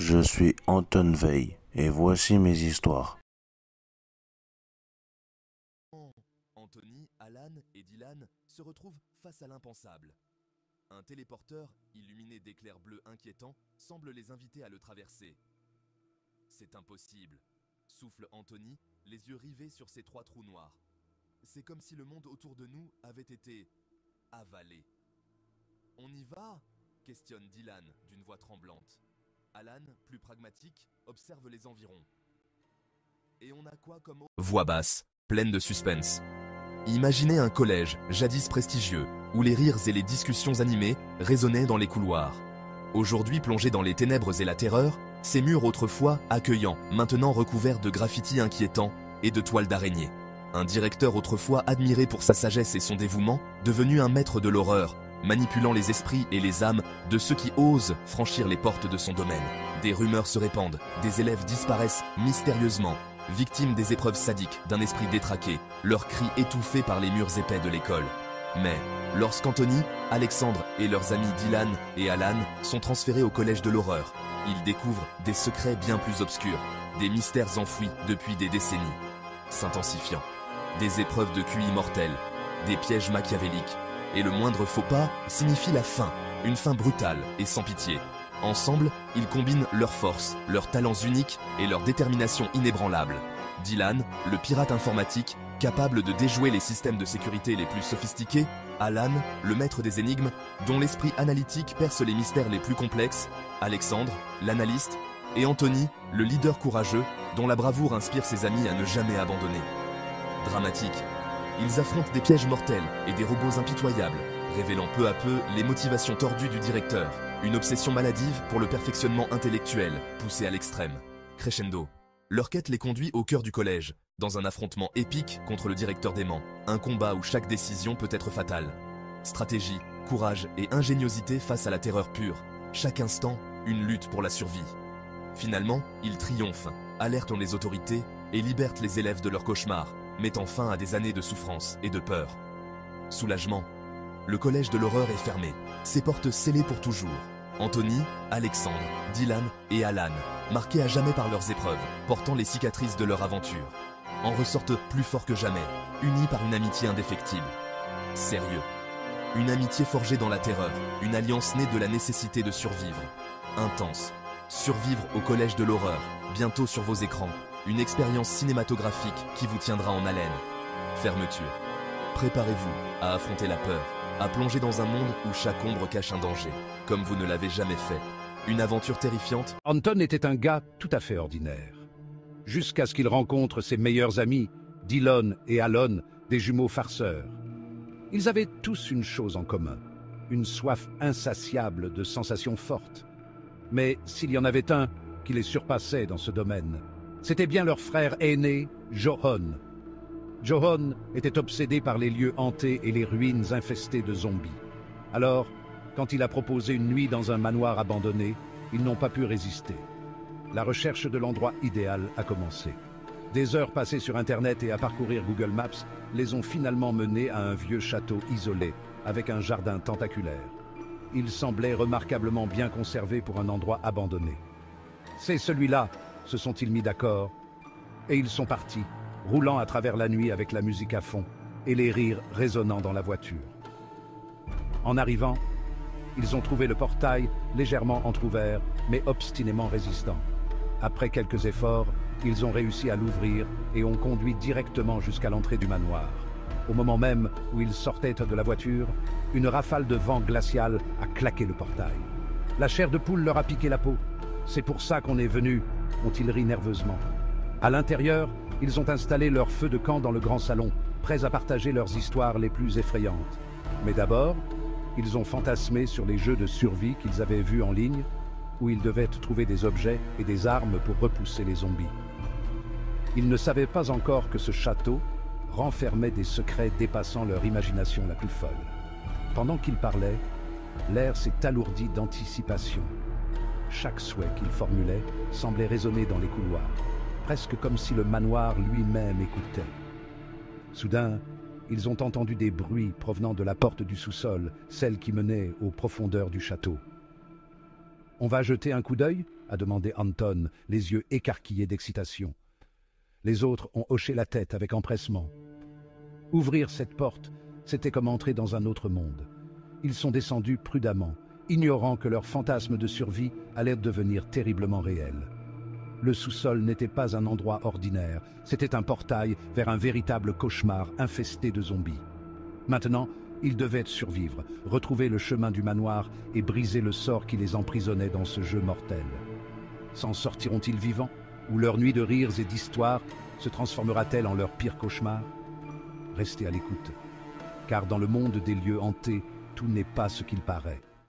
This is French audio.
Je suis Anton Veil et voici mes histoires. Anthony, Alan et Dylan se retrouvent face à l'impensable. Un téléporteur, illuminé d'éclairs bleus inquiétants, semble les inviter à le traverser. C'est impossible, souffle Anthony, les yeux rivés sur ces trois trous noirs. C'est comme si le monde autour de nous avait été avalé. On y va ? Questionne Dylan d'une voix tremblante. Alan, plus pragmatique, observe les environs. Et on a quoi comme... Voix basse, pleine de suspense. Imaginez un collège, jadis prestigieux, où les rires et les discussions animées résonnaient dans les couloirs. Aujourd'hui plongés dans les ténèbres et la terreur, ces murs autrefois accueillants, maintenant recouverts de graffitis inquiétants et de toiles d'araignées. Un directeur autrefois admiré pour sa sagesse et son dévouement, devenu un maître de l'horreur, manipulant les esprits et les âmes de ceux qui osent franchir les portes de son domaine. Des rumeurs se répandent, des élèves disparaissent mystérieusement, victimes des épreuves sadiques d'un esprit détraqué, leurs cris étouffés par les murs épais de l'école. Mais, lorsqu'Anthony, Alexandre et leurs amis Dylan et Alan sont transférés au collège de l'horreur, ils découvrent des secrets bien plus obscurs, des mystères enfouis depuis des décennies, s'intensifiant, des épreuves de QI mortelles, des pièges machiavéliques, et le moindre faux pas signifie la fin, une fin brutale et sans pitié. Ensemble, ils combinent leurs forces, leurs talents uniques et leur détermination inébranlable. Dylan, le pirate informatique, capable de déjouer les systèmes de sécurité les plus sophistiqués. Alan, le maître des énigmes, dont l'esprit analytique perce les mystères les plus complexes. Alexandre, l'analyste. Et Anthony, le leader courageux, dont la bravoure inspire ses amis à ne jamais abandonner. Dramatique. Ils affrontent des pièges mortels et des robots impitoyables, révélant peu à peu les motivations tordues du directeur. Une obsession maladive pour le perfectionnement intellectuel, poussée à l'extrême. Crescendo. Leur quête les conduit au cœur du collège, dans un affrontement épique contre le directeur dément. Un combat où chaque décision peut être fatale. Stratégie, courage et ingéniosité face à la terreur pure. Chaque instant, une lutte pour la survie. Finalement, ils triomphent, alertent les autorités et libèrent les élèves de leurs cauchemars, mettant fin à des années de souffrance et de peur. Soulagement. Le collège de l'horreur est fermé, ses portes scellées pour toujours. Anthony, Alexandre, Dylan et Alan, marqués à jamais par leurs épreuves, portant les cicatrices de leur aventure, en ressortent plus forts que jamais, unis par une amitié indéfectible. Sérieux. Une amitié forgée dans la terreur, une alliance née de la nécessité de survivre. Intense. Survivre au collège de l'horreur, bientôt sur vos écrans. Une expérience cinématographique qui vous tiendra en haleine. Fermeture. Préparez-vous à affronter la peur, à plonger dans un monde où chaque ombre cache un danger, comme vous ne l'avez jamais fait. Une aventure terrifiante. Anton était un gars tout à fait ordinaire. Jusqu'à ce qu'il rencontre ses meilleurs amis, Dylan et Alan, des jumeaux farceurs. Ils avaient tous une chose en commun, une soif insatiable de sensations fortes. Mais s'il y en avait un qui les surpassait dans ce domaine, c'était bien leur frère aîné, Johan. Johan était obsédé par les lieux hantés et les ruines infestées de zombies. Alors, quand il a proposé une nuit dans un manoir abandonné, ils n'ont pas pu résister. La recherche de l'endroit idéal a commencé. Des heures passées sur Internet et à parcourir Google Maps les ont finalement menés à un vieux château isolé, avec un jardin tentaculaire. Il semblait remarquablement bien conservé pour un endroit abandonné. C'est celui-là, se sont-ils mis d'accord, et ils sont partis, roulant à travers la nuit avec la musique à fond et les rires résonnant dans la voiture. En arrivant, ils ont trouvé le portail légèrement entrouvert, mais obstinément résistant. Après quelques efforts, ils ont réussi à l'ouvrir et ont conduit directement jusqu'à l'entrée du manoir. Au moment même où ils sortaient de la voiture, une rafale de vent glacial a claqué le portail. La chair de poule leur a piqué la peau. C'est pour ça qu'on est venu, ont-ils ri nerveusement. À l'intérieur, ils ont installé leur feu de camp dans le grand salon, prêts à partager leurs histoires les plus effrayantes. Mais d'abord, ils ont fantasmé sur les jeux de survie qu'ils avaient vus en ligne, où ils devaient trouver des objets et des armes pour repousser les zombies. Ils ne savaient pas encore que ce château renfermait des secrets dépassant leur imagination la plus folle. Pendant qu'ils parlaient, l'air s'est alourdi d'anticipation. Chaque souhait qu'ils formulaient semblait résonner dans les couloirs, presque comme si le manoir lui-même écoutait. Soudain, ils ont entendu des bruits provenant de la porte du sous-sol, celle qui menait aux profondeurs du château. « On va jeter un coup d'œil » a demandé Anton, les yeux écarquillés d'excitation. Les autres ont hoché la tête avec empressement. Ouvrir cette porte, c'était comme entrer dans un autre monde. Ils sont descendus prudemment, ignorant que leur fantasme de survie allait devenir terriblement réel. Le sous-sol n'était pas un endroit ordinaire, c'était un portail vers un véritable cauchemar infesté de zombies. Maintenant, ils devaient survivre, retrouver le chemin du manoir et briser le sort qui les emprisonnait dans ce jeu mortel. S'en sortiront-ils vivants? Ou leur nuit de rires et d'histoires se transformera-t-elle en leur pire cauchemar? Restez à l'écoute, car dans le monde des lieux hantés, tout n'est pas ce qu'il paraît.